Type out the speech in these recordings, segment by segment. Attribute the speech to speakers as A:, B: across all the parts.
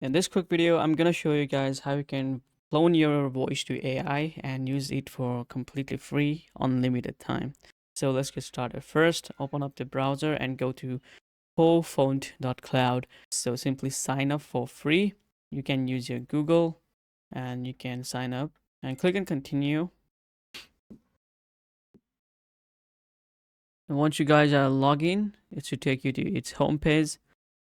A: In this quick video, I'm gonna show you guys how you can clone your voice to AI and use it for completely free, unlimited time. So let's get started. First, open up the browser and go to cofont.cloud. So simply sign up for free. You can use your Google and you can sign up and click on continue. And once you guys are logged in, it should take you to its homepage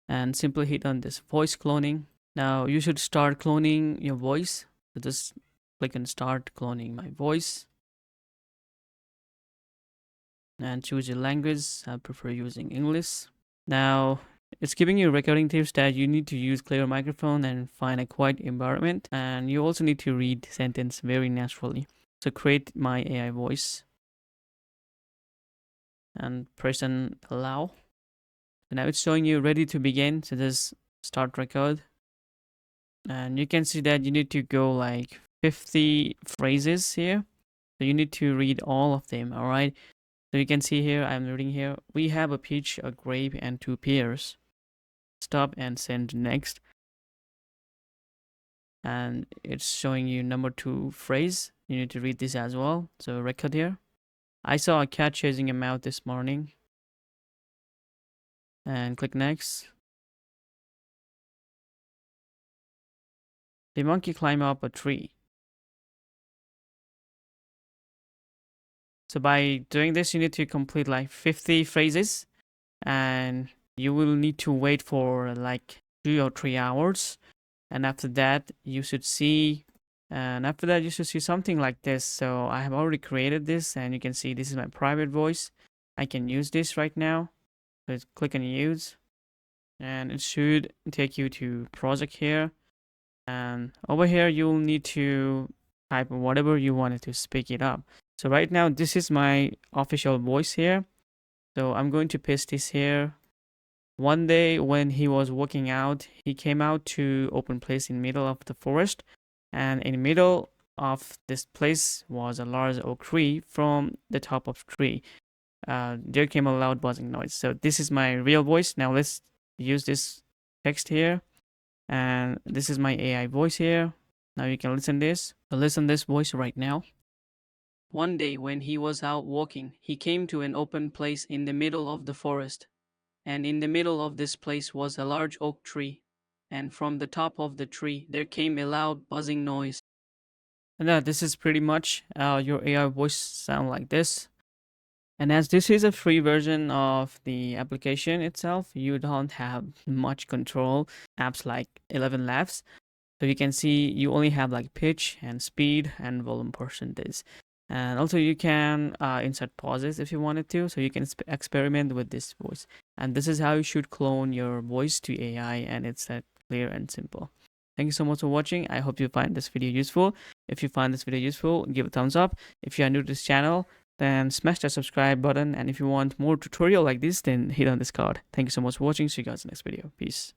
A: and simply hit on this voice cloning. Now you should start cloning your voice. So just click on start cloning my voice and choose your language. I prefer using English. Now it's giving you recording tips that you need to use clear microphone and find a quiet environment. And you also need to read sentence very naturally. So create my AI voice and press on allow. So now it's showing you ready to begin. So just start record. And you can see that you need to go like 50 phrases here. So you need to read all of them, all right? So you can see here, I'm reading here, we have a peach, a grape, and 2 pears. Stop and send next. And it's showing you number 2 phrase. You need to read this as well. So record here. I saw a cat chasing a mouse this morning. And click next. The monkey climbed up a tree. So by doing this, you need to complete like 50 phrases. And you will need to wait for like 2 or 3 hours. And after that, you should see something like this. So I have already created this, and you can see this is my private voice. I can use this right now. So click on use, and it should take you to project here. And over here, you'll need to type whatever you wanted to speak it up. So right now, this is my official voice here. So I'm going to paste this here. One day when he was walking out, he came out to open place in middle of the forest, and in the middle of this place was a large oak tree. From the top of tree, there came a loud buzzing noise. So this is my real voice. Now let's use this text here, and this is my AI voice here. Now you can listen this. So listen this voice right now. One day when he was out walking, he came to an open place in the middle of the forest. And in the middle of this place was a large oak tree, and from the top of the tree there came a loud buzzing noise. And this is pretty much your AI voice sound like this. And as this is a free version of the application itself, you don't have much control. Apps like 11 Labs. So you can see you only have like pitch and speed and volume percentage. And also you can insert pauses if you wanted to. So you can experiment with this voice. And this is how you should clone your voice to AI, and it's clear and simple. Thank you so much for watching. I hope you find this video useful. If you find this video useful, give a thumbs up. If you are new to this channel, then smash that subscribe button. And if you want more tutorial like this, then hit on this card. Thank you so much for watching. See you guys in the next video. Peace.